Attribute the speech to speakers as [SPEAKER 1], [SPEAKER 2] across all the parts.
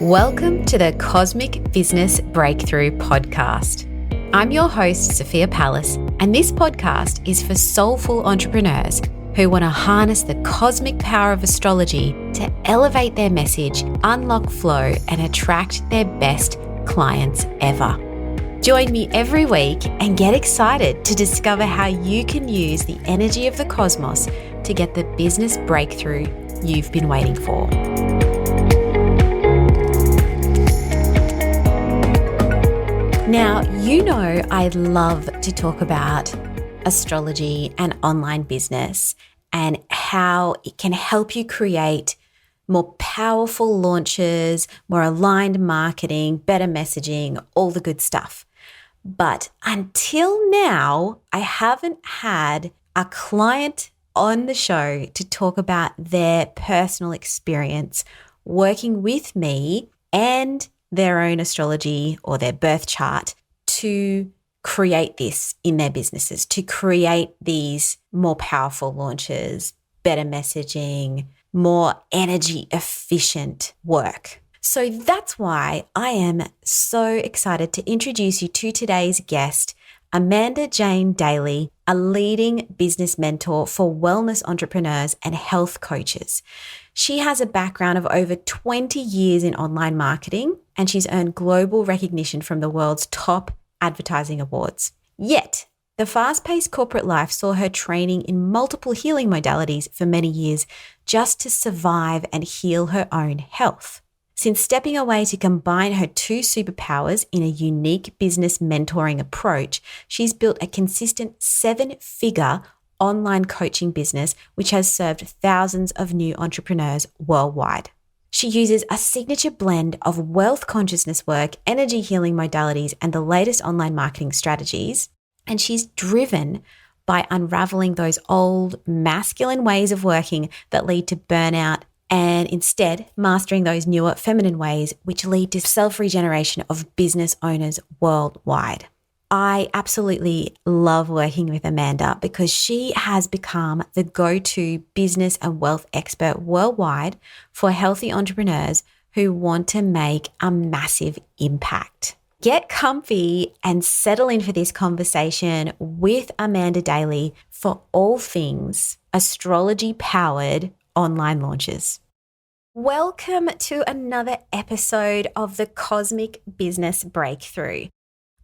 [SPEAKER 1] Welcome to the Cosmic Business Breakthrough Podcast. I'm your host, Sophia Pallas, and this podcast is for soulful entrepreneurs who want to harness the cosmic power of astrology to elevate their message, unlock flow, and attract their best clients ever. Join me every week and get excited to discover how you can use the energy of the cosmos to get the business breakthrough you've been waiting for. Now, you know I love to talk about astrology and online business and how it can help you create more powerful launches, more aligned marketing, better messaging, all the good stuff. But until now, I haven't had a client on the show to talk about their personal experience working with me and their own astrology or their birth chart to create this in their businesses, to create these more powerful launches, better messaging, more energy efficient work. So that's why I am so excited to introduce you to today's guest, Amanda Jane Daley, a leading business mentor for wellness entrepreneurs and health coaches. She has a background of over 20 years in online marketing, and she's earned global recognition from the world's top advertising awards. Yet, the fast-paced corporate life saw her training in multiple healing modalities for many years just to survive and heal her own health. Since stepping away to combine her two superpowers in a unique business mentoring approach, she's built a consistent 7-figure online coaching business, which has served thousands of new entrepreneurs worldwide. She uses a signature blend of wealth consciousness work, energy healing modalities, and the latest online marketing strategies. And she's driven by unraveling those old masculine ways of working that lead to burnout and instead mastering those newer feminine ways, which lead to self-regeneration of business owners worldwide. I absolutely love working with Amanda because she has become the go-to business and wealth expert worldwide for healthy entrepreneurs who want to make a massive impact. Get comfy and settle in for this conversation with Amanda Daley for all things astrology-powered online launches. Welcome to another episode of the Cosmic Business Breakthrough.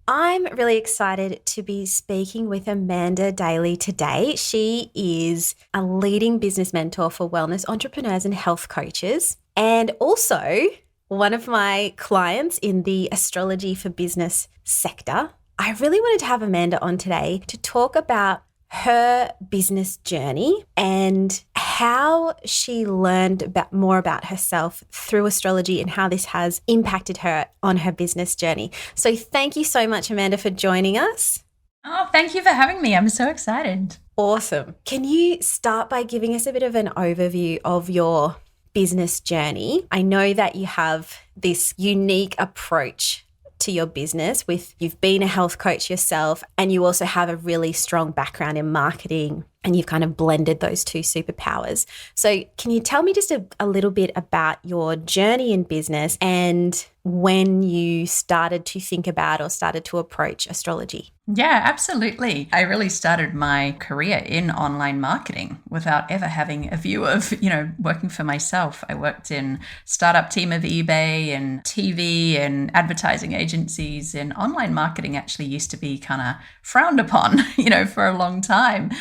[SPEAKER 1] I'm really excited to be speaking with Amanda Daley today. She is a leading business mentor for wellness entrepreneurs and health coaches, and also one of my clients in the astrology for business sector. I really wanted to have Amanda on today to talk about her business journey and how she learned more about herself through astrology and how this has impacted her on her business journey. So thank you so much, Amanda, for joining us.
[SPEAKER 2] Oh, thank you for having me. I'm so excited.
[SPEAKER 1] Awesome. Can you start by giving us a bit of an overview of your business journey? I know that you have this unique approach to your business you've been a health coach yourself, and you also have a really strong background in marketing, and you've kind of blended those two superpowers. So can you tell me just a little bit about your journey in business and when you started to think about or started to approach astrology?
[SPEAKER 2] Yeah, absolutely. I really started my career in online marketing without ever having a view of, working for myself. I worked in startup team of eBay and TV and advertising agencies, and online marketing actually used to be kind of frowned upon, for a long time.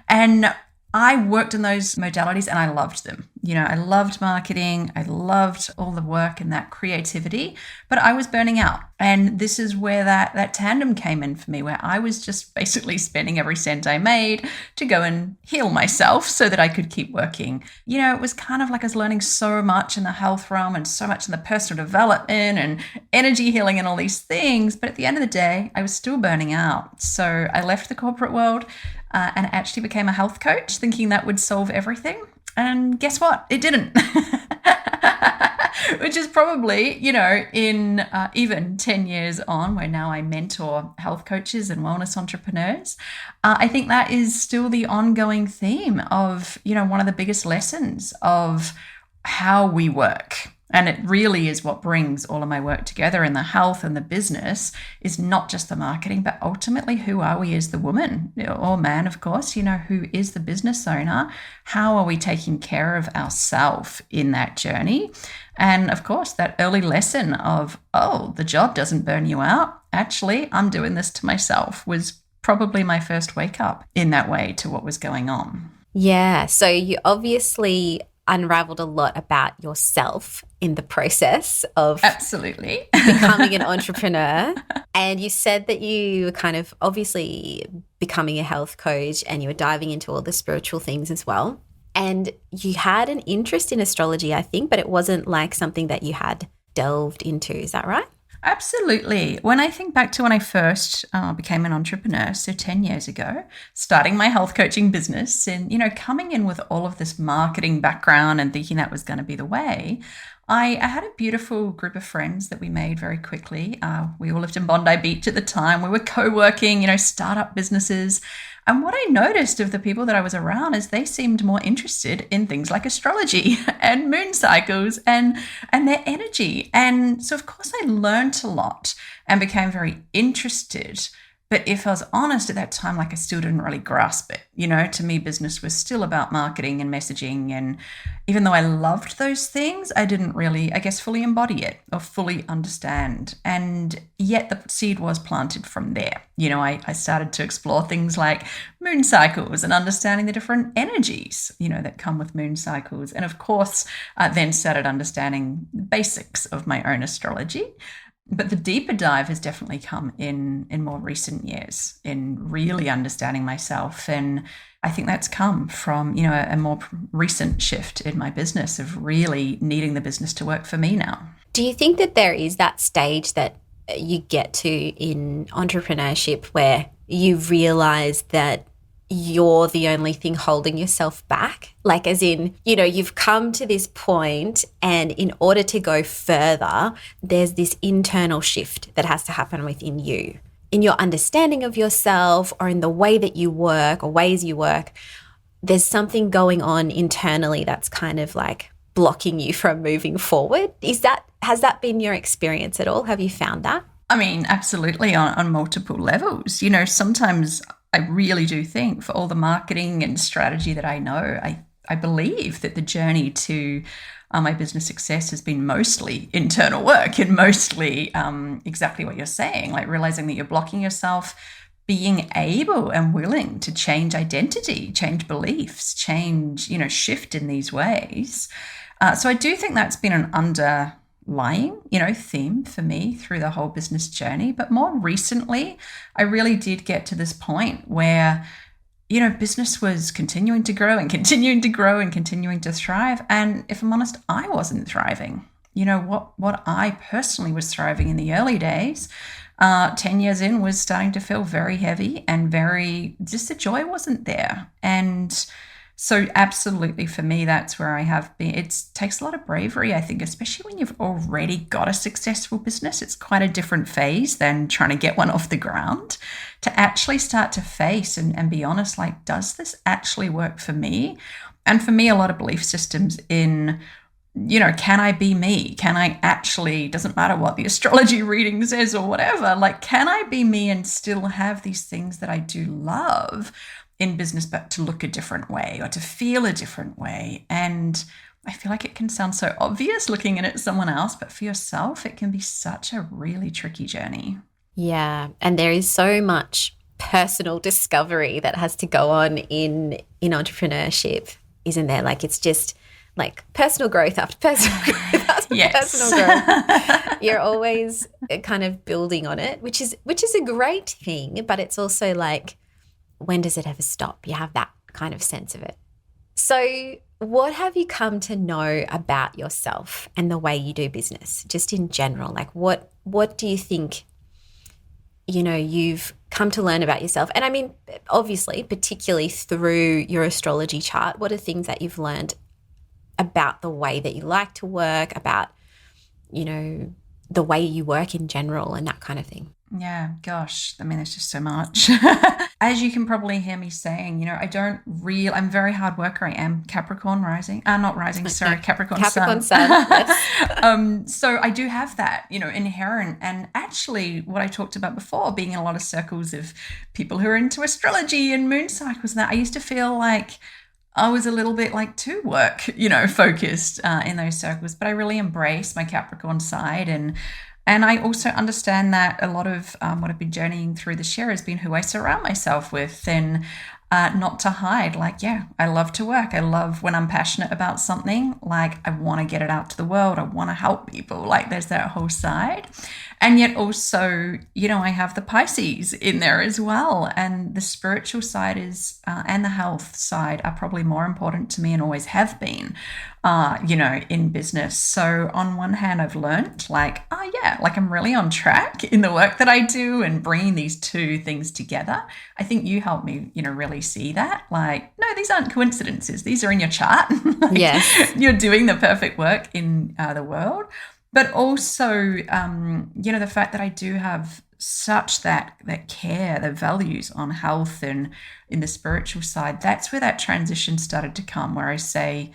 [SPEAKER 2] And I worked in those modalities and I loved them. I loved marketing. I loved all the work and that creativity, but I was burning out. And this is where that tandem came in for me, where I was just basically spending every cent I made to go and heal myself so that I could keep working. It was kind of like I was learning so much in the health realm and so much in the personal development and energy healing and all these things. But at the end of the day, I was still burning out. So I left the corporate world and actually became a health coach, thinking that would solve everything. And guess what? It didn't. Which is probably, in even 10 years on, where now I mentor health coaches and wellness entrepreneurs, I think that is still the ongoing theme of, one of the biggest lessons of how we work And it really is what brings all of my work together in the health and the business is not just the marketing, but ultimately who are we as the woman or man, of course, who is the business owner? How are we taking care of ourselves in that journey? And of course, that early lesson of, oh, the job doesn't burn you out. Actually, I'm doing this to myself was probably my first wake up in that way to what was going on.
[SPEAKER 1] Yeah. So you obviously unraveled a lot about yourself in the process of
[SPEAKER 2] absolutely
[SPEAKER 1] becoming an entrepreneur. And you said that you were kind of obviously becoming a health coach and you were diving into all the spiritual things as well. And you had an interest in astrology, I think, but it wasn't like something that you had delved into. Is that right?
[SPEAKER 2] Absolutely. When I think back to when I first became an entrepreneur, so 10 years ago, starting my health coaching business and, coming in with all of this marketing background and thinking that was going to be the way, I had a beautiful group of friends that we made very quickly. We all lived in Bondi Beach at the time. We were co-working, startup businesses. And what I noticed of the people that I was around is they seemed more interested in things like astrology and moon cycles and their energy. And so, of course, I learned a lot and became very interested. But if I was honest at that time, I still didn't really grasp it. To me, business was still about marketing and messaging. And even though I loved those things, I didn't really, fully embody it or fully understand. And yet the seed was planted from there. I started to explore things like moon cycles and understanding the different energies, that come with moon cycles. And of course, then started understanding the basics of my own astrology. But the deeper dive has definitely come in more recent years in really understanding myself. And I think that's come from, a more recent shift in my business of really needing the business to work for me now.
[SPEAKER 1] Do you think that there is that stage that you get to in entrepreneurship where you realize that you're the only thing holding yourself back? As in, you've come to this point and in order to go further, there's this internal shift that has to happen within you, in your understanding of yourself or in the way that you work or ways you work. There's something going on internally that's kind of blocking you from moving forward. Has that been your experience at all? Have you found that?
[SPEAKER 2] I mean, absolutely on multiple levels. Sometimes I really do think for all the marketing and strategy that I know, I believe that the journey to my business success has been mostly internal work and mostly exactly what you're saying, realizing that you're blocking yourself, being able and willing to change identity, change beliefs, change, shift in these ways. So I do think that's been an underlying, theme for me through the whole business journey. But more recently, I really did get to this point where, business was continuing to grow and continuing to grow and continuing to thrive. And if I'm honest, I wasn't thriving. What I personally was thriving in the early days, 10 years in, was starting to feel very heavy and just the joy wasn't there. And so absolutely for me, that's where I have been. It takes a lot of bravery, I think, especially when you've already got a successful business. It's quite a different phase than trying to get one off the ground, to actually start to face and be honest, does this actually work for me? And for me, a lot of belief systems in, can I be me? Can I actually, doesn't matter what the astrology reading says or whatever, can I be me and still have these things that I do love in business, but to look a different way or to feel a different way? And I feel like it can sound so obvious looking at someone else, but for yourself, it can be such a really tricky journey.
[SPEAKER 1] Yeah. And there is so much personal discovery that has to go on in entrepreneurship, isn't there? It's just personal growth after personal growth after personal growth. You're always kind of building on it, which is a great thing, but it's also when does it ever stop? You have that kind of sense of it. So what have you come to know about yourself and the way you do business, just in general? What do you think, you've come to learn about yourself? And I mean, obviously, particularly through your astrology chart, what are things that you've learned about the way that you like to work, about, the way you work in general and that kind of thing?
[SPEAKER 2] Yeah, gosh. I mean, there's just so much. As you can probably hear me saying, I'm a very hard worker. I am Capricorn rising. Not rising, sorry, Capricorn
[SPEAKER 1] Capricorn
[SPEAKER 2] sun.
[SPEAKER 1] sun, yes.
[SPEAKER 2] So I do have that, inherent. And actually, what I talked about before, being in a lot of circles of people who are into astrology and moon cycles and that, I used to feel like I was a little bit like too work, focused in those circles. But I really embrace my Capricorn side, and I also understand that a lot of what I've been journeying through this year has been who I surround myself with, and not to hide. Like, yeah, I love to work. I love when I'm passionate about something. Like, I want to get it out to the world. I want to help people. Like, there's that whole side. And yet also, I have the Pisces in there as well. And the spiritual side and the health side are probably more important to me and always have been, in business. So on one hand, I've learned like, oh yeah, like I'm really on track in the work that I do and bringing these two things together. I think you helped me, really see that. Like, no, these aren't coincidences. These are in your chart. Like,
[SPEAKER 1] Yes.
[SPEAKER 2] you're doing the perfect work in the world. But also, the fact that I do have such that care, the values on health and in the spiritual side, that's where that transition started to come, where I say,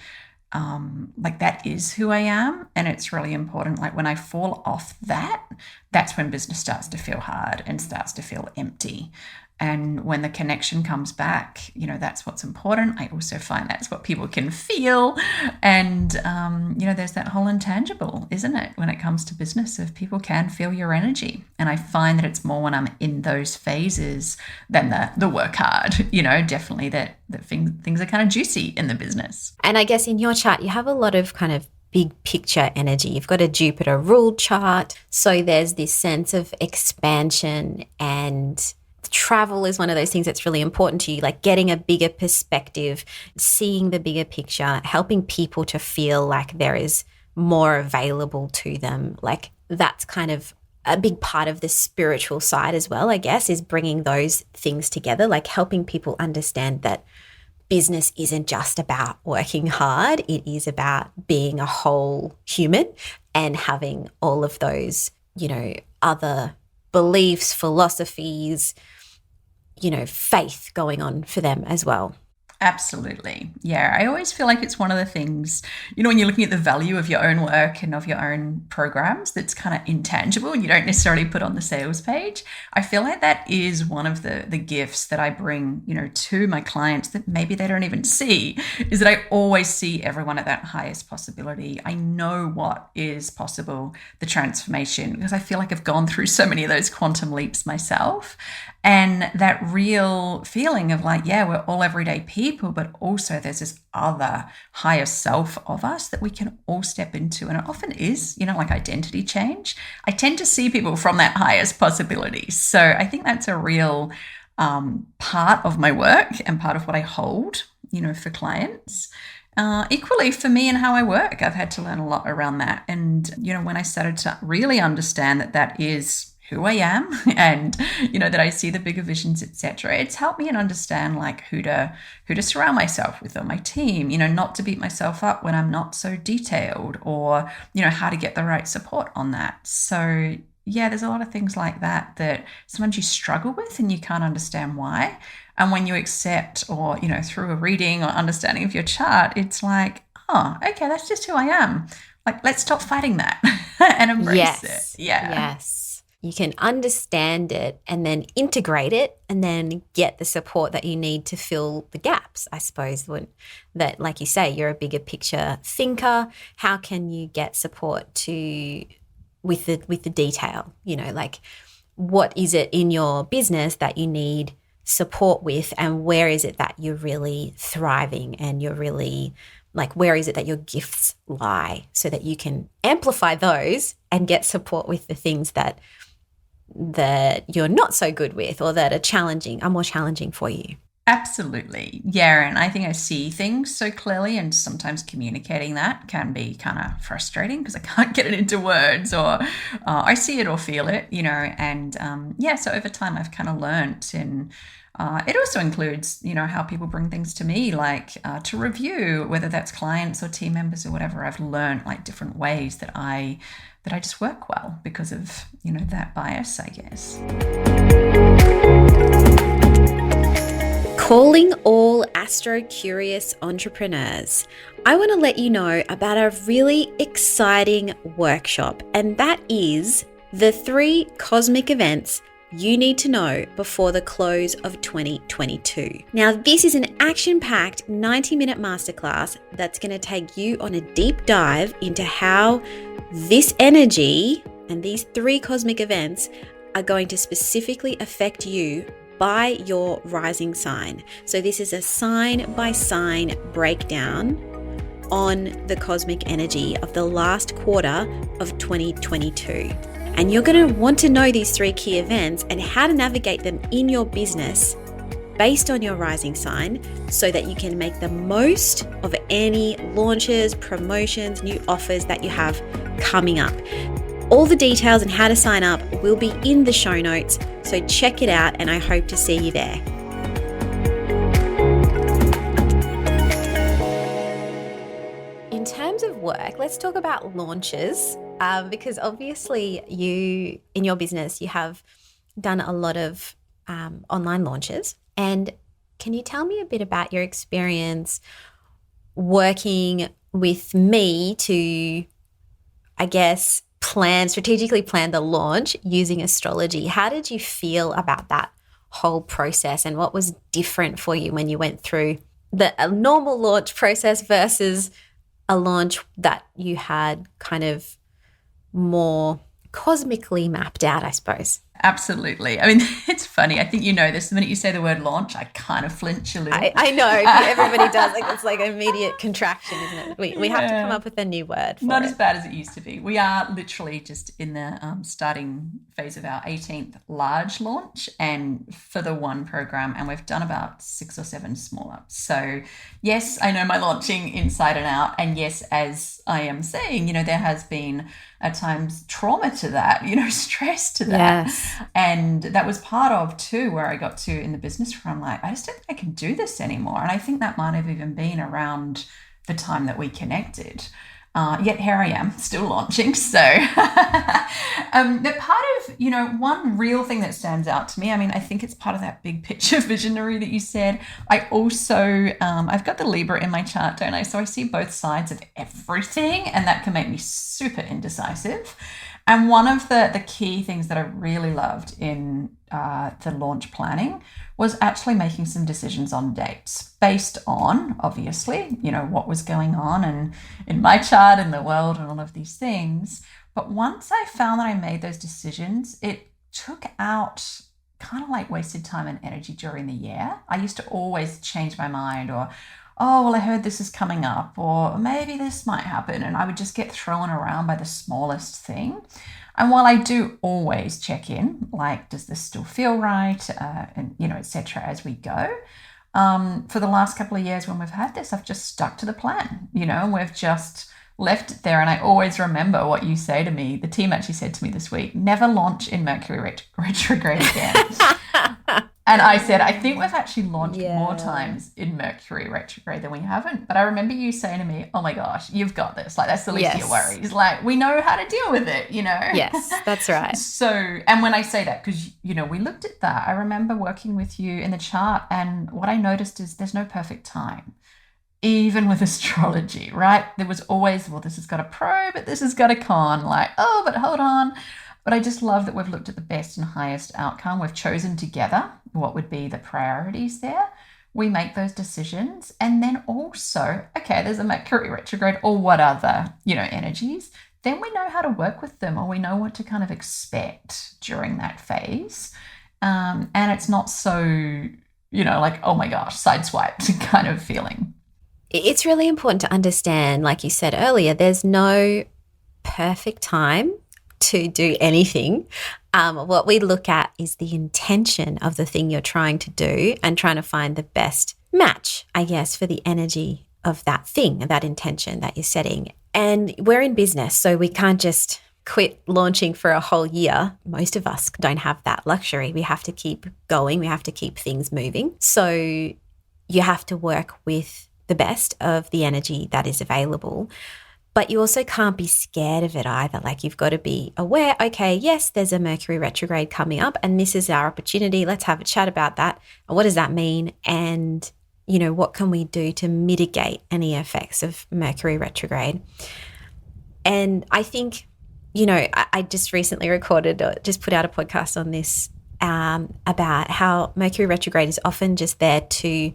[SPEAKER 2] like, that is who I am. And it's really important. Like, when I fall off that, that's when business starts to feel hard and starts to feel empty. And when the connection comes back, that's what's important. I also find that's what people can feel. And, there's that whole intangible, isn't it? When it comes to business, if people can feel your energy. And I find that it's more when I'm in those phases than the work hard, definitely that things are kind of juicy in the business.
[SPEAKER 1] And I guess in your chart, you have a lot of kind of big picture energy. You've got a Jupiter ruled chart. So there's this sense of expansion, and travel is one of those things that's really important to you, like getting a bigger perspective, seeing the bigger picture, helping people to feel like there is more available to them. Like, that's kind of a big part of the spiritual side as well, I guess, is bringing those things together, like helping people understand that business isn't just about working hard. It is about being a whole human and having all of those, other beliefs, philosophies, faith going on for them as well.
[SPEAKER 2] Absolutely. Yeah. I always feel like it's one of the things, when you're looking at the value of your own work and of your own programs, that's kind of intangible and you don't necessarily put on the sales page. I feel like that is one of the gifts that I bring, to my clients that maybe they don't even see, is that I always see everyone at that highest possibility. I know what is possible, the transformation, because I feel like I've gone through so many of those quantum leaps myself. And that real feeling of like, yeah, we're all everyday people, but also there's this other higher self of us that we can all step into. And it often is, like identity change. I tend to see people from that highest possibility. So I think that's a real part of my work and part of what I hold, for clients. Equally for me and how I work, I've had to learn a lot around that. And, when I started to really understand that is who I am and, that I see the bigger visions, etc. It's helped me and understand like who to surround myself with on my team, not to beat myself up when I'm not so detailed, or, how to get the right support on that. So yeah, there's a lot of things like that sometimes you struggle with and you can't understand why. And when you accept or, through a reading or understanding of your chart, it's like, oh, okay, that's just who I am. Like, let's stop fighting that and embrace it. Yeah.
[SPEAKER 1] Yes. You can understand it and then integrate it and then get the support that you need to fill the gaps, I suppose. That, like you say, you're a bigger picture thinker. How can you get support with the detail? Like, what is it in your business that you need support with, and where is it that you're really thriving and you're really like, where is it that your gifts lie, so that you can amplify those and get support with the things that you're not so good with, or that are more challenging for you.
[SPEAKER 2] Absolutely. Yeah. And I think I see things so clearly, and sometimes communicating that can be kind of frustrating because I can't get it into words, or I see it or feel it, and so over time I've kind of learnt, and It also includes, how people bring things to me, like to review, whether that's clients or team members or whatever. I've learned like different ways that I just work well because of, that bias, I guess.
[SPEAKER 1] Calling all astro-curious entrepreneurs, I want to let you know about a really exciting workshop, and that is the 3 cosmic events you need to know before the close of 2022. Now, this is an action-packed 90-minute masterclass that's going to take you on a deep dive into how this energy and these 3 cosmic events are going to specifically affect you by your rising sign. So this is a sign-by-sign breakdown on the cosmic energy of the last quarter of 2022. And you're going to want to know these 3 key events and how to navigate them in your business based on your rising sign so that you can make the most of any launches, promotions, new offers that you have coming up. All the details and how to sign up will be in the show notes, so check it out and I hope to see you there. In terms of work, let's talk about launches, because obviously you, in your business, you have done a lot of online launches. And can you tell me a bit about your experience working with me to, I guess, strategically plan the launch using astrology? How did you feel about that whole process, and what was different for you when you went through a normal launch process versus a launch that you had kind of more cosmically mapped out, I suppose?
[SPEAKER 2] Absolutely. I mean, it's funny. I think this. The minute you say the word launch, I kind of flinch a little.
[SPEAKER 1] I know. Everybody does. It's like an immediate contraction, isn't it? We have to come up with a new word for it.
[SPEAKER 2] Not as bad as it used to be. We are literally just in the starting phase of our 18th large launch, and for the one program, and we've done about 6 or 7 smaller. So yes, I know my launching inside and out. And yes, as I am saying, there has been at times trauma to that, stress to that.
[SPEAKER 1] Yes.
[SPEAKER 2] And that was part of too where I got to in the business where I'm like, I just don't think I can do this anymore. And I think that might have even been around the time that we connected. Yet here I am still launching. So the part of, one real thing that stands out to me, I mean, I think it's part of that big picture visionary that you said. I also, I've got the Libra in my chart, don't I? So I see both sides of everything, and that can make me super indecisive. And one of the key things that I really loved in the launch planning was actually making some decisions on dates based on, obviously, what was going on and in my chart, in the world, and all of these things. But once I found that I made those decisions, it took out kind of like wasted time and energy during the year. I used to always change my mind, or oh, well, I heard this is coming up, or maybe this might happen. And I would just get thrown around by the smallest thing. And while I do always check in, like, does this still feel right? And, et cetera, as we go. For the last couple of years when we've had this, I've just stuck to the plan, and we've just left it there. And I always remember what you say to me. The team actually said to me this week, never launch in Mercury retrograde again. And I said, I think we've actually launched more times in Mercury retrograde than we haven't. But I remember you saying to me, oh my gosh, you've got this. Like, that's the least of your worries. Like, we know how to deal with it,
[SPEAKER 1] Yes, that's right.
[SPEAKER 2] So, and when I say that, because, we looked at that, I remember working with you in the chart, and what I noticed is there's no perfect time. Even with astrology, right? There was always, well, this has got a pro, but this has got a con. Like, oh, but hold on. But I just love that we've looked at the best and highest outcome. We've chosen together what would be the priorities there. We make those decisions. And then also, okay, there's a Mercury retrograde or what other, energies. Then we know how to work with them, or we know what to kind of expect during that phase. And it's not so, like, oh my gosh, sideswiped kind of feeling.
[SPEAKER 1] It's really important to understand, like you said earlier, there's no perfect time to do anything. What we look at is the intention of the thing you're trying to do and trying to find the best match, I guess, for the energy of that thing, that intention that you're setting. And we're in business, so we can't just quit launching for a whole year. Most of us don't have that luxury. We have to keep going. We have to keep things moving. So you have to work with the best of the energy that is available. But you also can't be scared of it either. Like, you've got to be aware, okay, yes, there's a Mercury retrograde coming up and this is our opportunity. Let's have a chat about that. What does that mean? And, you know, what can we do to mitigate any effects of Mercury retrograde? And I think, you know, I just recently just put out a podcast on this about how Mercury retrograde is often just there to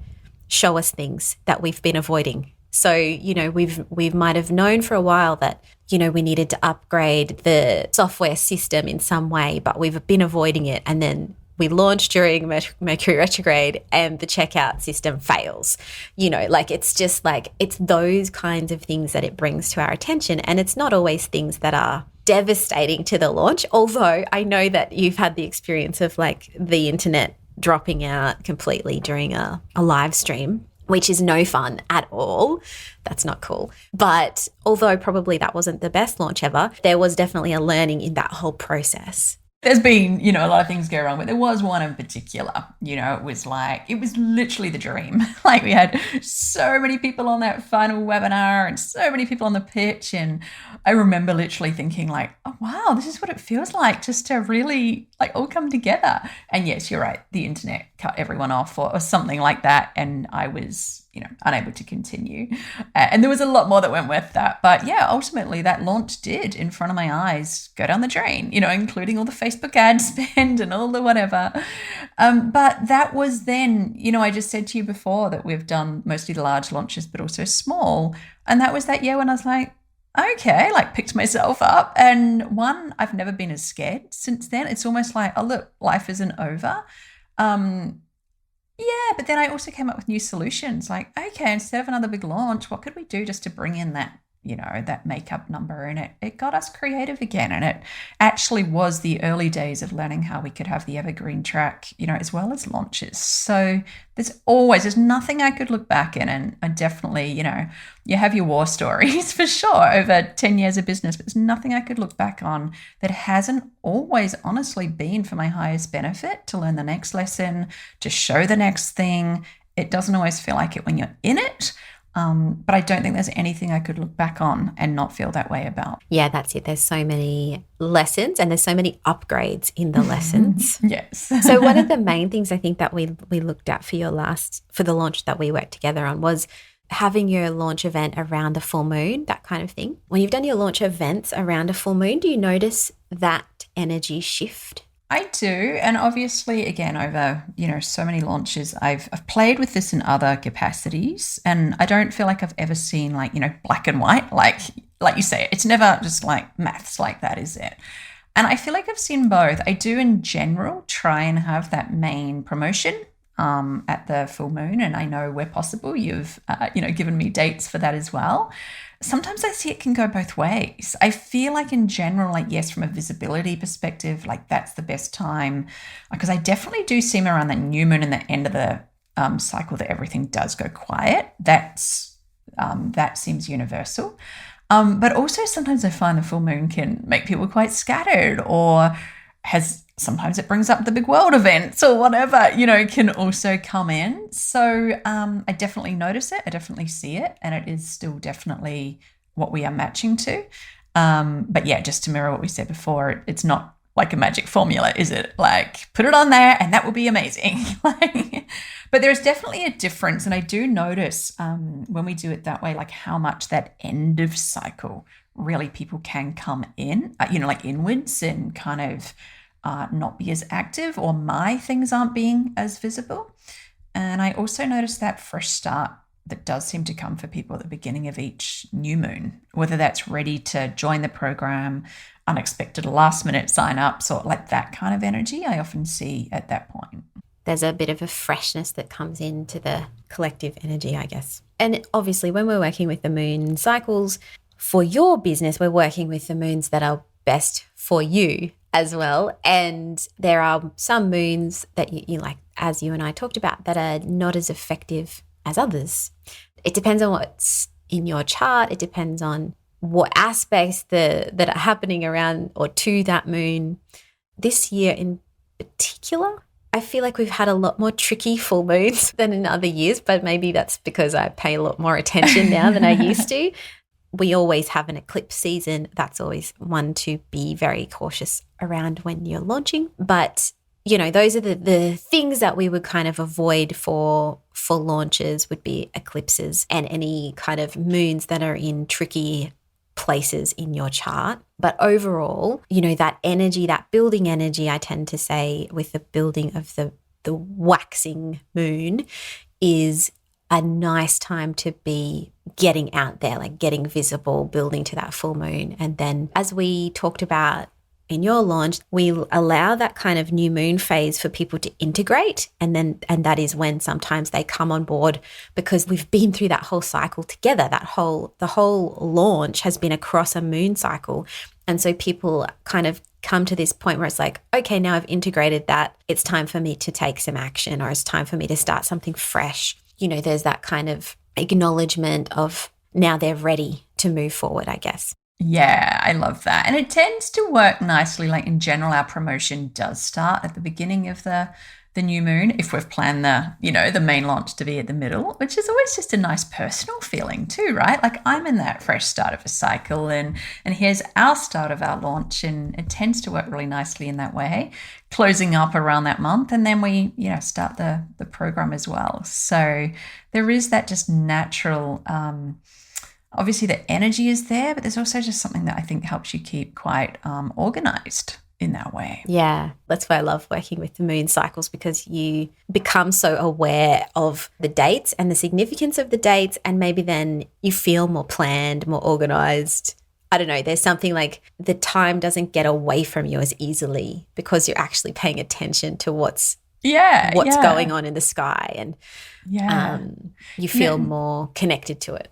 [SPEAKER 1] show us things that we've been avoiding. So, you know, we might have known for a while that, you know, we needed to upgrade the software system in some way, but we've been avoiding it. And then we launch during Mercury retrograde and the checkout system fails. You know, like, it's just like, it's those kinds of things that it brings to our attention. And it's not always things that are devastating to the launch. Although I know that you've had the experience of like the internet dropping out completely during a live stream, which is no fun at all. That's not cool. But although probably that wasn't the best launch ever, there was definitely a learning in that whole process.
[SPEAKER 2] There's been, you know, a lot of things go wrong, but there was one in particular, you know, it was literally the dream. Like, we had so many people on that final webinar and so many people on the pitch. And I remember literally thinking like, oh, wow, this is what it feels like just to really like all come together. And yes, you're right. The internet cut everyone off or something like that. And I was, you know, unable to continue. And there was a lot more that went with that. But yeah, ultimately that launch did, in front of my eyes, go down the drain, you know, including all the Facebook ad spend and all the whatever. But that was then, you know, I just said to you before that we've done mostly the large launches, but also small. And that was that year when I was like, okay, like picked myself up. And one, I've never been as scared since then. It's almost like, oh, look, life isn't over. Yeah, but then I also came up with new solutions. Like, okay, instead of another big launch, what could we do just to bring in that, you know, that makeup number? And it got us creative again. And it actually was the early days of learning how we could have the evergreen track, you know, as well as launches. So there's nothing I could look back in. And I definitely, you know, you have your war stories for sure over 10 years of business, but there's nothing I could look back on that hasn't always honestly been for my highest benefit, to learn the next lesson, to show the next thing. It doesn't always feel like it when you're in it. But I don't think there's anything I could look back on and not feel that way about.
[SPEAKER 1] Yeah, that's it. There's so many lessons and there's so many upgrades in the lessons.
[SPEAKER 2] Yes.
[SPEAKER 1] So one of the main things I think that we looked at for the launch that we worked together on was having your launch event around a full moon, that kind of thing. When you've done your launch events around a full moon, do you notice that energy shift?
[SPEAKER 2] I do. And obviously, again, over, you know, so many launches, I've played with this in other capacities. And I don't feel like I've ever seen like, you know, black and white, like you say, it's never just like maths like that, is it? And I feel like I've seen both. I do in general try and have that main promotion at the full moon. And I know where possible, you've, you know, given me dates for that as well. Sometimes I see it can go both ways. I feel like in general, like, yes, from a visibility perspective, like that's the best time, because I definitely do seem around that new moon and the end of the cycle that everything does go quiet. That seems universal. But also sometimes I find the full moon can make people quite scattered, or sometimes it brings up the big world events or whatever, you know, can also come in. So I definitely notice it. I definitely see it. And it is still definitely what we are matching to. But yeah, just to mirror what we said before, it's not like a magic formula, is it? Like, put it on there and that will be amazing. But there's definitely a difference. And I do notice when we do it that way, like how much that end of cycle really people can come in, you know, like inwards and kind of not be as active, or my things aren't being as visible. And I also noticed that fresh start that does seem to come for people at the beginning of each new moon, whether that's ready to join the program, unexpected last minute sign-ups, or like that kind of energy I often see at that point.
[SPEAKER 1] There's a bit of a freshness that comes into the collective energy, I guess. And obviously when we're working with the moon cycles for your business, we're working with the moons that are best for you as well. And there are some moons that you like, as you and I talked about, that are not as effective as others. It depends on what's in your chart. It depends on what aspects that are happening around or to that moon. This year in particular, I feel like we've had a lot more tricky full moons than in other years, but maybe that's because I pay a lot more attention now than I used to. We always have an eclipse season. That's always one to be very cautious around when you're launching. But, you know, those are the things that we would kind of avoid for launches would be eclipses and any kind of moons that are in tricky places in your chart. But overall, you know, that energy, that building energy, I tend to say with the building of the waxing moon is a nice time to be getting out there, like getting visible, building to that full moon. And then as we talked about in your launch, we allow that kind of new moon phase for people to integrate. And that is when sometimes they come on board because we've been through that whole cycle together. The whole launch has been across a moon cycle. And so people kind of come to this point where it's like, okay, now I've integrated that. It's time for me to take some action, or it's time for me to start something fresh. You know, there's that kind of acknowledgement of now they're ready to move forward, I guess.
[SPEAKER 2] Yeah, I love that. And it tends to work nicely. Like in general, our promotion does start at the beginning of the new moon if we've planned the main launch to be at the middle, which is always just a nice personal feeling too, right? Like I'm in that fresh start of a cycle and here's our start of our launch, and it tends to work really nicely in that way, closing up around that month, and then we, start the program as well. So there is that just natural obviously the energy is there, but there's also just something that I think helps you keep quite organized in that way.
[SPEAKER 1] Yeah, that's why I love working with the moon cycles, because you become so aware of the dates and the significance of the dates, and maybe then you feel more planned, more organized. I don't know, there's something like the time doesn't get away from you as easily because you're actually paying attention to what's going on in the sky, and you feel more connected to it.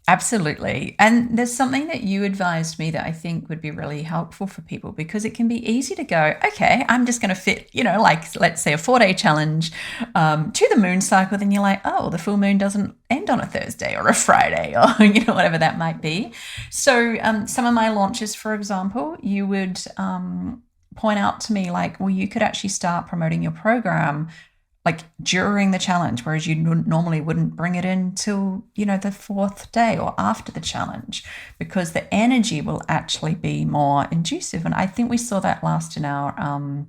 [SPEAKER 2] Absolutely. And there's something that you advised me that I think would be really helpful for people, because it can be easy to go, okay, I'm just going to fit, like let's say a 4-day challenge to the moon cycle. Then you're like, oh, the full moon doesn't end on a Thursday or a Friday or, whatever that might be. So some of my launches, for example, you would point out to me like, well, you could actually start promoting your program like during the challenge, whereas you normally wouldn't bring it in till, the 4th day or after the challenge, because the energy will actually be more inducive. And I think we saw that last in our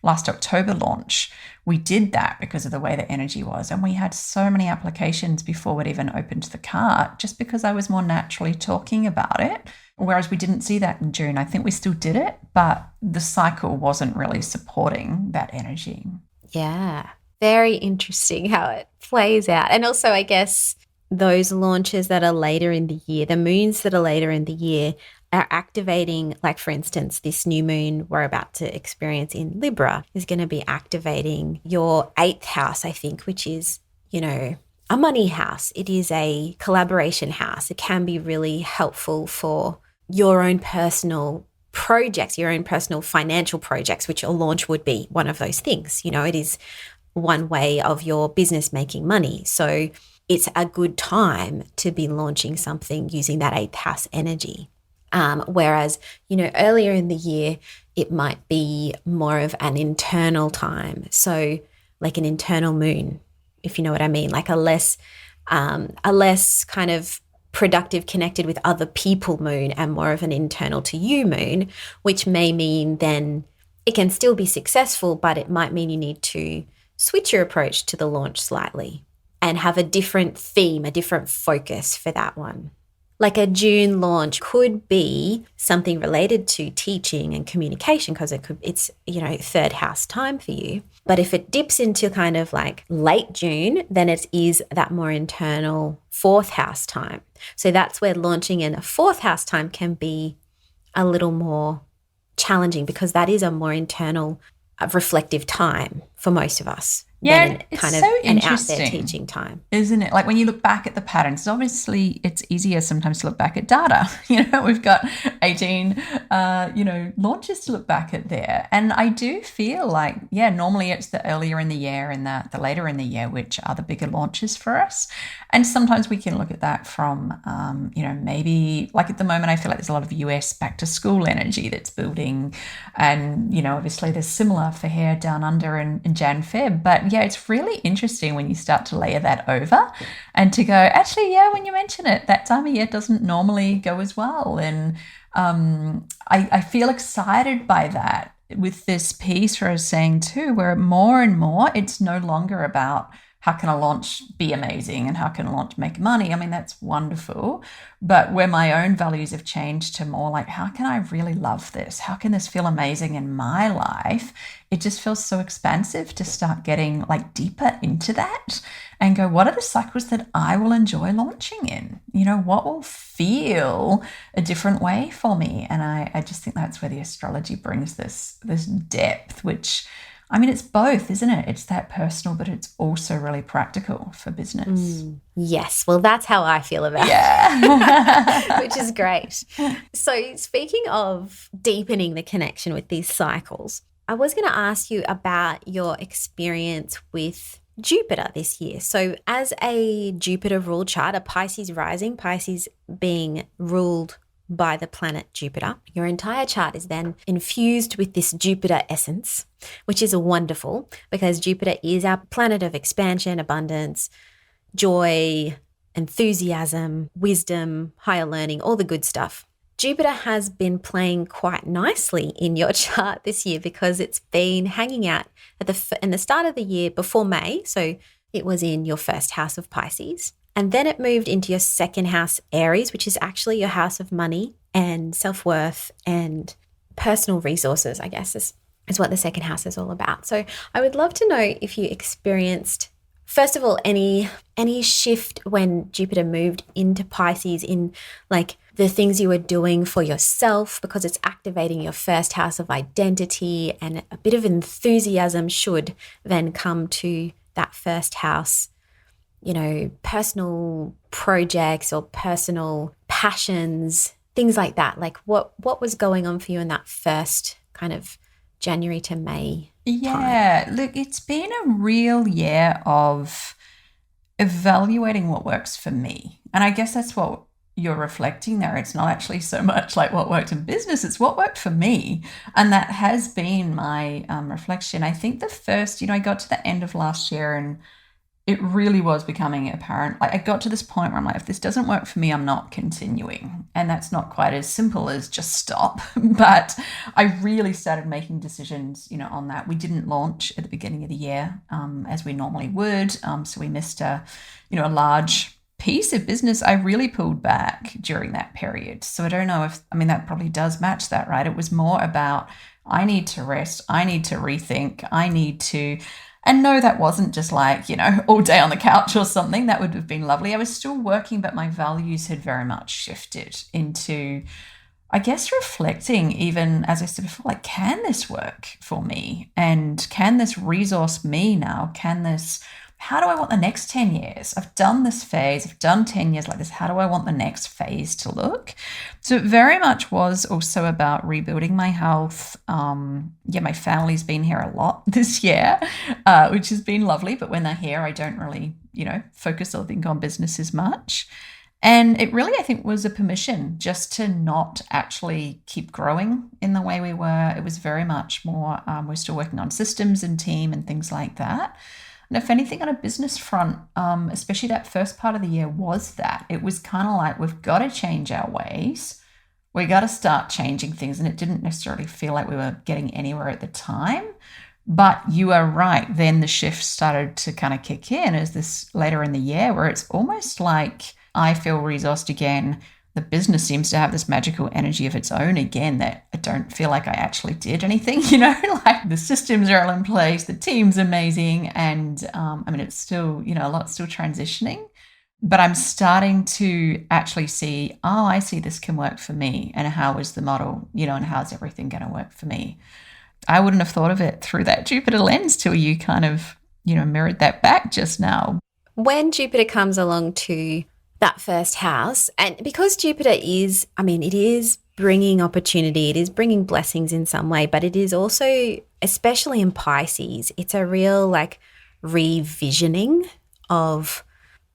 [SPEAKER 2] last October launch. We did that because of the way the energy was. And we had so many applications before we'd even opened the cart, just because I was more naturally talking about it. Whereas we didn't see that in June. I think we still did it, but the cycle wasn't really supporting that energy.
[SPEAKER 1] Yeah. Very interesting how it plays out. And also, I guess, those launches that are later in the year, the moons that are later in the year are activating, like for instance, this new moon we're about to experience in Libra is going to be activating your 8th house, I think, which is, a money house. It is a collaboration house. It can be really helpful for your own personal projects, your own personal financial projects, which a launch would be one of those things. It is one way of your business making money. So it's a good time to be launching something using that 8th house energy. Whereas, earlier in the year, it might be more of an internal time. So like an internal moon, if you know what I mean, like a less kind of productive, connected with other people moon, and more of an internal to you moon, which may mean then it can still be successful, but it might mean you need to switch your approach to the launch slightly and have a different theme, a different focus for that one. Like a June launch could be something related to teaching and communication, because it's 3rd house time for you. But if it dips into kind of like late June, then it is that more internal 4th house time. So that's where launching in a 4th house time can be a little more challenging, because that is a more internal reflective time for most of us. than
[SPEAKER 2] It's
[SPEAKER 1] kind of
[SPEAKER 2] so
[SPEAKER 1] an out there
[SPEAKER 2] interesting,
[SPEAKER 1] teaching time.
[SPEAKER 2] isn't it? Like when you look back at the patterns, obviously it's easier sometimes to look back at data. We've got 18, launches to look back at there. And I do feel like, normally it's the earlier in the year and the later in the year, which are the bigger launches for us. And sometimes we can look at that from, maybe like at the moment, I feel like there's a lot of US back to school energy that's building. And, obviously there's similar for hair down under in Jan, Feb. But it's really interesting when you start to layer that over and to go, actually, when you mention it, that time of year doesn't normally go as well. And I feel excited by that with this piece where I was saying too, where more and more it's no longer about how can a launch be amazing and how can a launch make money? I mean, that's wonderful. But where my own values have changed to more like, how can I really love this? How can this feel amazing in my life? It just feels so expansive to start getting like deeper into that and go, what are the cycles that I will enjoy launching in? What will feel a different way for me? And I just think that's where the astrology brings this depth, which, I mean, it's both, isn't it? It's that personal, but it's also really practical for business.
[SPEAKER 1] Yes. Well, that's how I feel about
[SPEAKER 2] it.
[SPEAKER 1] Which is great. So speaking of deepening the connection with these cycles, I was going to ask you about your experience with Jupiter this year. So as a Jupiter ruled chart, a Pisces rising, Pisces being ruled by the planet Jupiter, your entire chart is then infused with this Jupiter essence, which is wonderful because Jupiter is our planet of expansion, abundance, joy, enthusiasm, wisdom, higher learning, all the good stuff. Jupiter has been playing quite nicely in your chart this year because it's been hanging out in the start of the year before May. So it was in your first house of Pisces. And then it moved into your second house, Aries, which is actually your house of money and self-worth and personal resources, I guess, is what the second house is all about. So I would love to know if you experienced, first of all, any shift when Jupiter moved into Pisces in like the things you were doing for yourself, because it's activating your first house of identity, and a bit of enthusiasm should then come to that first house, personal projects or personal passions, things like that. Like what was going on for you in that first kind of January to May time?
[SPEAKER 2] Look, it's been a real year of evaluating what works for me. And I guess that's what you're reflecting there. It's not actually so much like what worked in business, it's what worked for me. And that has been my reflection. I think the first, I got to the end of last year and it really was becoming apparent. Like I got to this point where I'm like, if this doesn't work for me, I'm not continuing. And that's not quite as simple as just stop. But I really started making decisions, on that. We didn't launch at the beginning of the year as we normally would. So we missed a large piece of business. I really pulled back during that period. So I don't know that probably does match that, right? It was more about, I need to rest. I need to rethink. I need to... And no, that wasn't just like, all day on the couch or something. That would have been lovely. I was still working, but my values had very much shifted into, I guess, reflecting even, as I said before, like, can this work for me? And can this resource me now? How do I want the next 10 years? I've done this phase. I've done 10 years like this. How do I want the next phase to look? So it very much was also about rebuilding my health. My family's been here a lot this year, which has been lovely. But when they're here, I don't really, focus or think on business as much. And it really, I think, was a permission just to not actually keep growing in the way we were. It was very much more, we're still working on systems and team and things like that. And if anything on a business front, especially that first part of the year was that. It was kind of like, we've got to change our ways. We got to start changing things. And it didn't necessarily feel like we were getting anywhere at the time. But you are right. Then the shift started to kind of kick in as this later in the year, where it's almost like I feel resourced again. The business seems to have this magical energy of its own again, that I don't feel like I actually did anything, like the systems are all in place, the team's amazing. And it's still, a lot's still transitioning, but I'm starting to actually see, I see this can work for me. And how is the model, and how's everything going to work for me? I wouldn't have thought of it through that Jupiter lens till you kind of mirrored that back just now.
[SPEAKER 1] When Jupiter comes along to that first house, and because Jupiter is, it is bringing opportunity, it is bringing blessings in some way, but it is also, especially in Pisces, it's a real like revisioning of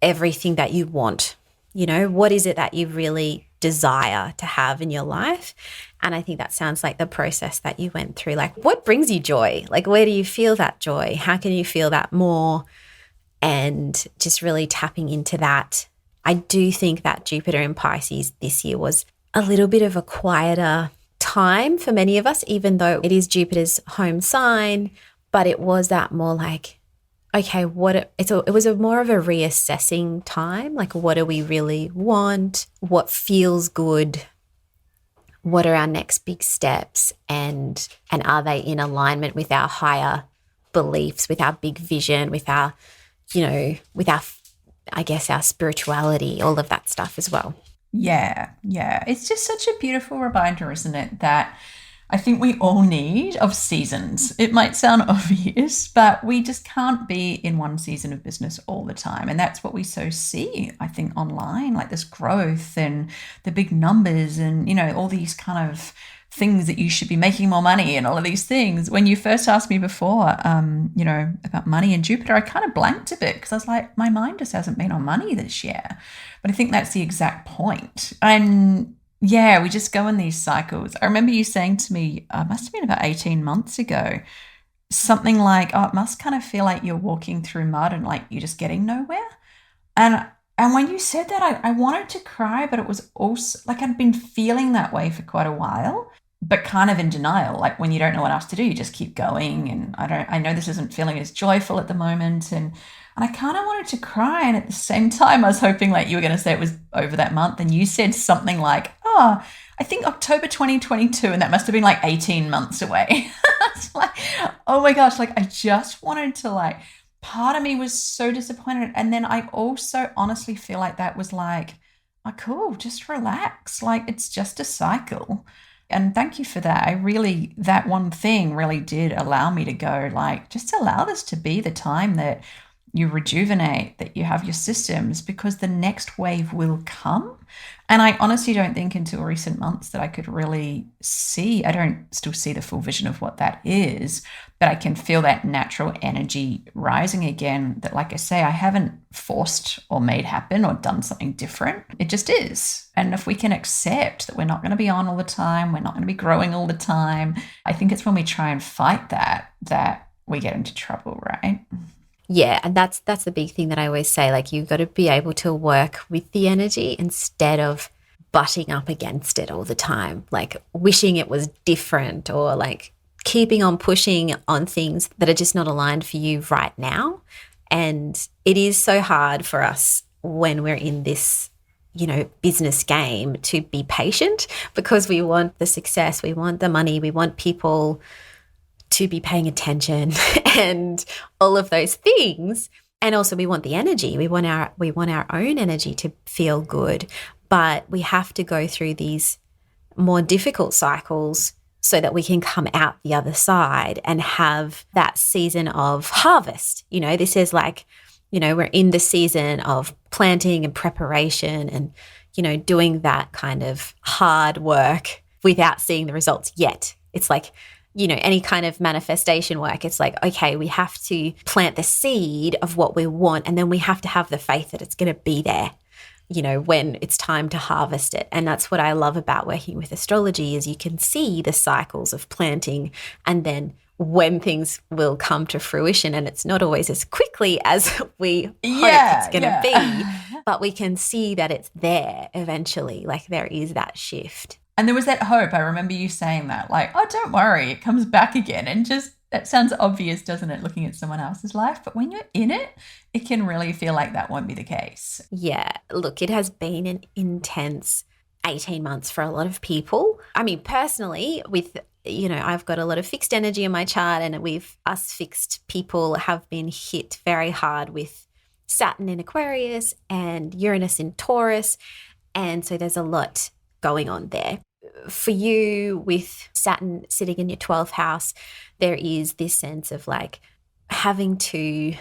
[SPEAKER 1] everything that you want. What is it that you really desire to have in your life? And I think that sounds like the process that you went through. Like, what brings you joy? Like, where do you feel that joy? How can you feel that more? And just really tapping into that. I do think that Jupiter in Pisces this year was a little bit of a quieter time for many of us, even though it is Jupiter's home sign, but it was that more like, okay, it was a more of a reassessing time. Like, what do we really want? What feels good? What are our next big steps? And are they in alignment with our higher beliefs, with our big vision, with our, with our, I guess, our spirituality, all of that stuff as well.
[SPEAKER 2] Yeah. It's just such a beautiful reminder, isn't it, that I think we all need of seasons. It might sound obvious, but we just can't be in one season of business all the time. And that's what we so see, I think, online, like this growth and the big numbers and, all these kind of things that you should be making more money and all of these things. When you first asked me before, about money and Jupiter, I kind of blanked a bit because I was like, my mind just hasn't been on money this year. But I think that's the exact point. And yeah, we just go in these cycles. I remember you saying to me, must have been about 18 months ago, something like, it must kind of feel like you're walking through mud and like you're just getting nowhere. And when you said that, I wanted to cry, but it was also like I'd been feeling that way for quite a while, but kind of in denial. Like when you don't know what else to do, you just keep going. And I know this isn't feeling as joyful at the moment. And I kind of wanted to cry. And at the same time, I was hoping like you were going to say it was over that month. And you said something like, I think October 2022. And that must have been like 18 months away. It's like, oh my gosh, like I just wanted to like, part of me was so disappointed. And then I also honestly feel like that was like, oh, cool, just relax. Like it's just a cycle. And thank you for that. That one thing really did allow me to go like, just allow this to be the time that you rejuvenate, that you have your systems, because the next wave will come. And I honestly don't think until recent months that I could really see, I don't still see the full vision of what that is, but I can feel that natural energy rising again that, like I say, I haven't forced or made happen or done something different. It just is. And if we can accept that we're not going to be on all the time, we're not going to be growing all the time, I think it's when we try and fight that we get into trouble, right?
[SPEAKER 1] Yeah, and that's the big thing that I always say, like you've got to be able to work with the energy instead of butting up against it all the time, like wishing it was different or like keeping on pushing on things that are just not aligned for you right now. And it is so hard for us when we're in this, business game to be patient because we want the success, we want the money, we want people to be paying attention and all of those things. And also we want the energy. We want our own energy to feel good, but we have to go through these more difficult cycles so that we can come out the other side and have that season of harvest. This is like, we're in the season of planting and preparation and, doing that kind of hard work without seeing the results yet. It's like, any kind of manifestation work, it's like, okay, we have to plant the seed of what we want, and then we have to have the faith that it's going to be there, when it's time to harvest it. And that's what I love about working with astrology is you can see the cycles of planting and then when things will come to fruition. And it's not always as quickly as we hope it's going to be, but we can see that it's there eventually, like there is that shift.
[SPEAKER 2] And there was that hope. I remember you saying that, like, oh, don't worry, it comes back again. And just, that sounds obvious, doesn't it, looking at someone else's life? But when you're in it, it can really feel like that won't be the case.
[SPEAKER 1] Yeah. Look, it has been an intense 18 months for a lot of people. I mean, personally, with, I've got a lot of fixed energy in my chart, and us fixed people have been hit very hard with Saturn in Aquarius and Uranus in Taurus. And so there's a lot going on there. For you, with Saturn sitting in your 12th house, there is this sense of like having to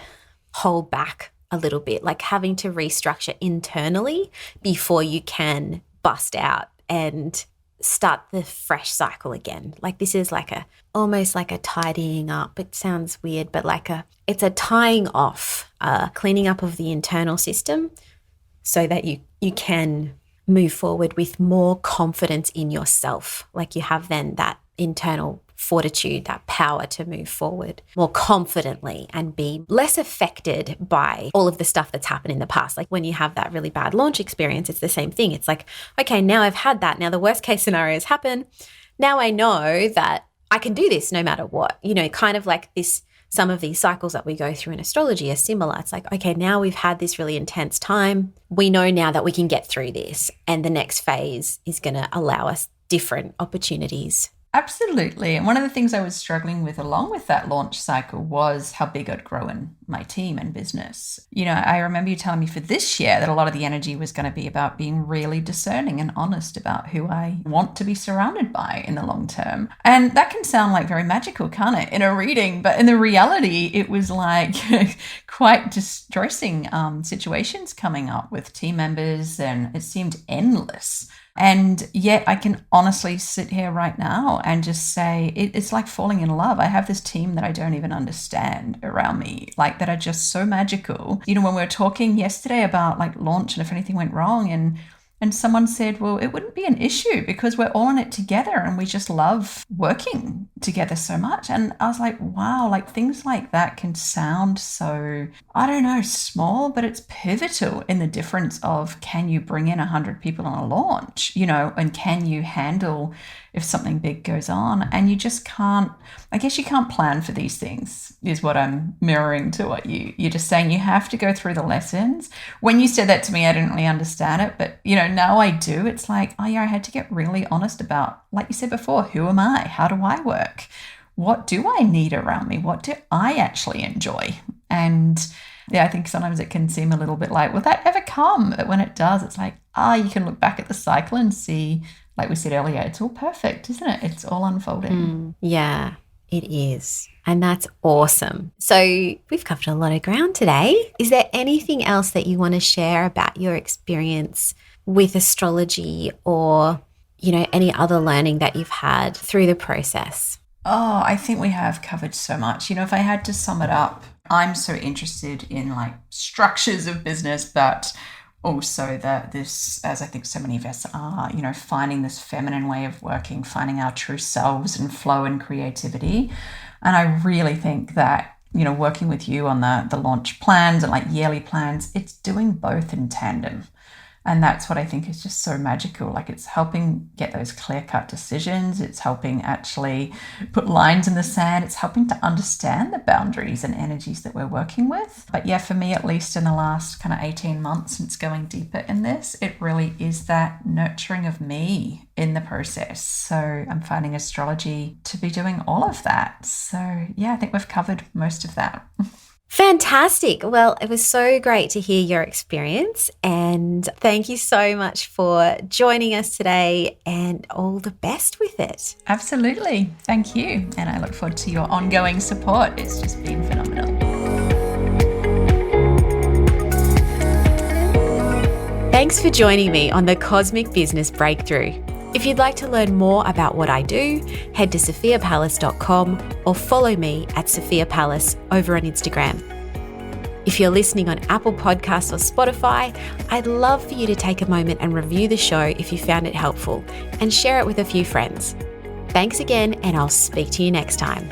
[SPEAKER 1] hold back a little bit, like having to restructure internally before you can bust out and start the fresh cycle again. Like this is like almost like a tidying up. It sounds weird, but it's a tying off, cleaning up of the internal system so that you can move forward with more confidence in yourself. Like you have then that internal fortitude, that power to move forward more confidently and be less affected by all of the stuff that's happened in the past. Like when you have that really bad launch experience, it's the same thing. It's like, okay, now I've had that. Now the worst case scenarios happen. Now I know that I can do this no matter what, kind of like this. Some of these cycles that we go through in astrology are similar. It's like, okay, now we've had this really intense time. We know now that we can get through this. And the next phase is going to allow us different opportunities.
[SPEAKER 2] Absolutely. And one of the things I was struggling with along with that launch cycle was how big I'd grow in my team and business. I remember you telling me for this year that a lot of the energy was going to be about being really discerning and honest about who I want to be surrounded by in the long term. And that can sound like very magical, can't it, in a reading? But in the reality, it was like quite distressing situations coming up with team members, and it seemed endless. And yet I can honestly sit here right now and just say it's like falling in love. I have this team that I don't even understand around me, like that are just so magical. When we were talking yesterday about like launch and if anything went wrong, and someone said, well, it wouldn't be an issue because we're all in it together and we just love working together so much. And I was like, wow, like things like that can sound so, I don't know, small, but it's pivotal in the difference of can you bring in 100 people on a launch, and can you handle if something big goes on? And you just can't, I guess you can't plan for these things is what I'm mirroring to what you're just saying. You have to go through the lessons. When you said that to me, I didn't really understand it, but now I do. It's like, oh yeah, I had to get really honest about, like you said before, who am I? How do I work? What do I need around me? What do I actually enjoy? And yeah, I think sometimes it can seem a little bit like, will that ever come? But when it does, it's like, you can look back at the cycle and see, like we said earlier, it's all perfect, isn't it? It's all unfolding.
[SPEAKER 1] Yeah, it is. And that's awesome. So we've covered a lot of ground today. Is there anything else that you want to share about your experience with astrology or, any other learning that you've had through the process?
[SPEAKER 2] Oh, I think we have covered so much. If I had to sum it up, I'm so interested in like structures of business, but also that this, as I think so many of us are, finding this feminine way of working, finding our true selves and flow and creativity. And I really think that, working with you on the launch plans and like yearly plans, it's doing both in tandem. And that's what I think is just so magical. Like it's helping get those clear-cut decisions. It's helping actually put lines in the sand. It's helping to understand the boundaries and energies that we're working with. But yeah, for me, at least in the last kind of 18 months since going deeper in this, it really is that nurturing of me in the process. So I'm finding astrology to be doing all of that. So yeah, I think we've covered most of that.
[SPEAKER 1] Fantastic. Well, it was so great to hear your experience, and thank you so much for joining us today, and all the best with it.
[SPEAKER 2] Absolutely. Thank you. And I look forward to your ongoing support. It's just been phenomenal.
[SPEAKER 1] Thanks for joining me on the Cosmic Business Breakthrough. If you'd like to learn more about what I do, head to sophiapalace.com or follow me at Sophia Palace over on Instagram. If you're listening on Apple Podcasts or Spotify, I'd love for you to take a moment and review the show if you found it helpful and share it with a few friends. Thanks again, and I'll speak to you next time.